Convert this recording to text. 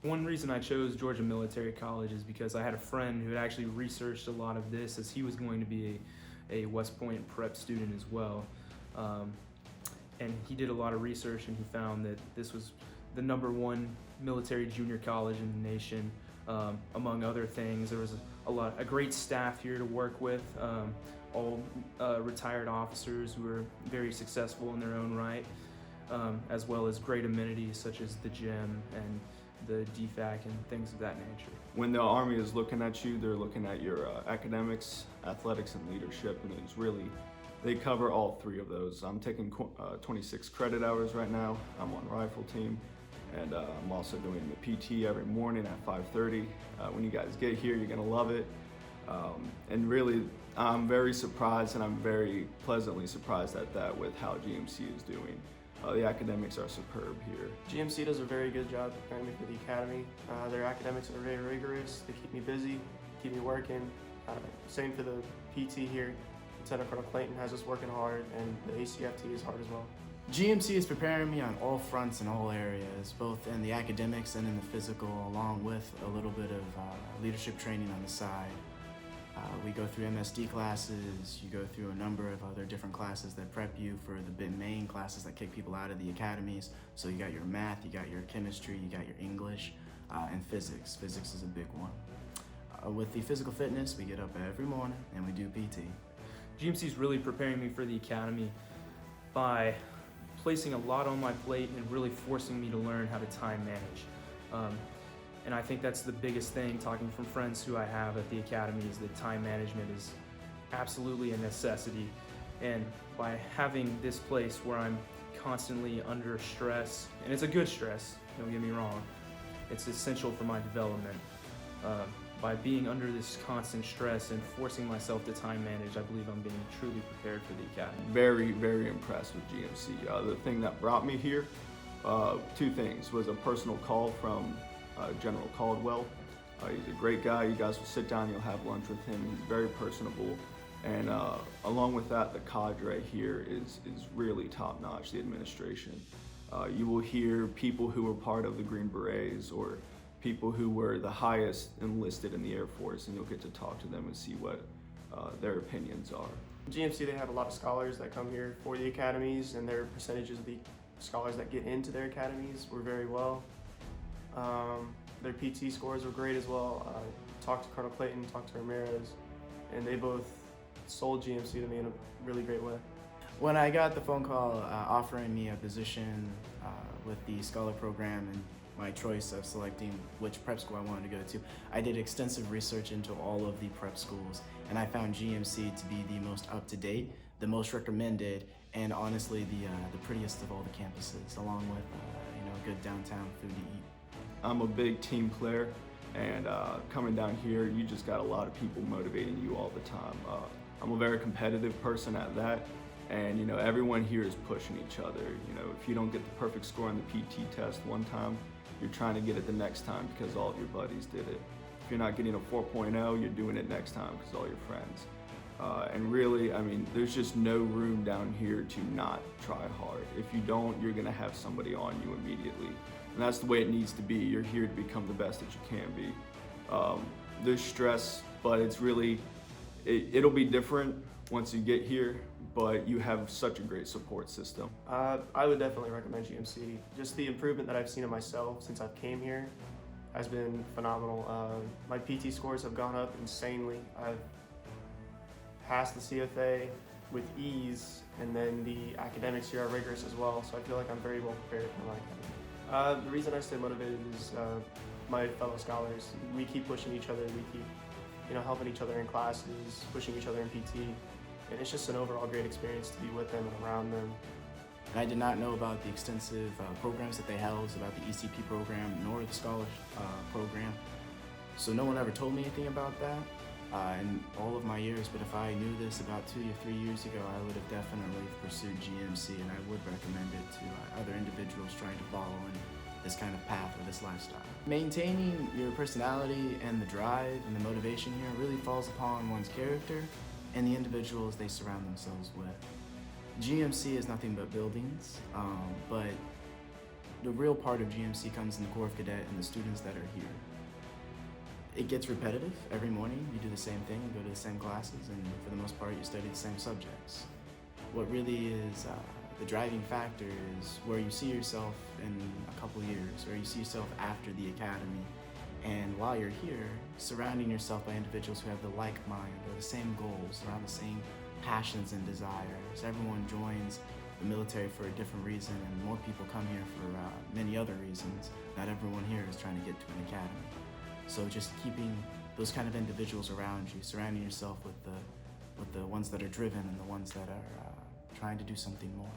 One reason I chose Georgia Military College is because I had a friend who had actually researched a lot of this, as he was going to be a West Point prep student as well. And he did a lot of research, and he found that this was the #1 military junior college in the nation. Among other things, there was a great staff here to work with, all retired officers who were very successful in their own right, as well as great amenities such as the gym and the DFAC and things of that nature. When the Army is looking at you, they're looking at your academics, athletics, and leadership, and they cover all three of those. I'm taking 26 credit hours right now. I'm on rifle team, and I'm also doing the PT every morning at 5:30. When you guys get here, you're gonna love it. And really, I'm very surprised, and I'm very pleasantly surprised at that with how GMC is doing. The academics are superb here. GMC does a very good job preparing me for the academy. Their academics are very rigorous. They keep me busy, keep me working. Same for the PT here. Lieutenant Colonel Clayton has us working hard, and the ACFT is hard as well. GMC is preparing me on all fronts and all areas, both in the academics and in the physical, along with a little bit of leadership training on the side. We go through MSD classes, you go through a number of other different classes that prep you for the main classes that kick people out of the academies. So you got your math, you got your chemistry, you got your English, and physics. Physics is a big one. With the physical fitness, we get up every morning and we do PT. GMC is really preparing me for the academy by placing a lot on my plate and really forcing me to learn how to time manage. And I think that's the biggest thing, talking from friends who I have at the academy, is that time management is absolutely a necessity. And by having this place where I'm constantly under stress, and it's a good stress, don't get me wrong, it's essential for my development. By being under this constant stress and forcing myself to time manage, I believe I'm being truly prepared for the academy. Very, very impressed with GMC. The thing that brought me here, two things, was a personal call from General Caldwell. He's a great guy. You guys will sit down, you'll have lunch with him. He's very personable. And along with that, the cadre here is really top notch, the administration. You will hear people who were part of the Green Berets or people who were the highest enlisted in the Air Force, and you'll get to talk to them and see what their opinions are. GMC, they have a lot of scholars that come here for the academies, and their percentages of the scholars that get into their academies were very well. Their PT scores were great as well. Talked to Colonel Clayton, talked to Ramirez, and they both sold GMC to me in a really great way. When I got the phone call offering me a position with the Scholar Program and my choice of selecting which prep school I wanted to go to, I did extensive research into all of the prep schools, and I found GMC to be the most up-to-date, the most recommended, and honestly the prettiest of all the campuses, along with good downtown food to eat. I'm a big team player, and coming down here, you just got a lot of people motivating you all the time. I'm a very competitive person at that, and everyone here is pushing each other. If you don't get the perfect score on the PT test one time, you're trying to get it the next time because all of your buddies did it. If you're not getting a 4.0, you're doing it next time because all your friends. And really, there's just no room down here to not try hard. If you don't, you're gonna have somebody on you immediately. And that's the way it needs to be. You're here to become the best that you can be. There's stress, but it's really, it'll be different once you get here, but you have such a great support system. I would definitely recommend GMC. Just the improvement that I've seen in myself since I've came here has been phenomenal. My PT scores have gone up insanely. I've passed the CFA with ease, and then the academics here are rigorous as well, so I feel like I'm very well prepared for my academy. The reason I stay motivated is my fellow scholars. We keep pushing each other, we keep helping each other in classes, pushing each other in PT, and it's just an overall great experience to be with them and around them. And I did not know about the extensive programs that they house, about the ECP program, nor the scholar program. So no one ever told me anything about that in all of my years, but if I knew this about 2 or 3 years ago, I would have definitely pursued GMC, and I would recommend it to other individuals trying to follow in this kind of path or this lifestyle. Maintaining your personality and the drive and the motivation here really falls upon one's character and the individuals they surround themselves with. GMC is nothing but buildings, but the real part of GMC comes in the Corps of Cadet and the students that are here. It gets repetitive every morning. You do the same thing, you go to the same classes, and for the most part, you study the same subjects. What really is the driving factor is where you see yourself in a couple years, where you see yourself after the academy. And while you're here, surrounding yourself by individuals who have the like mind or the same goals, around the same passions and desires. Everyone joins the military for a different reason, and more people come here for many other reasons. Not everyone here is trying to get to an academy. So just keeping those kind of individuals around you, surrounding yourself with the ones that are driven and the ones that are trying to do something more.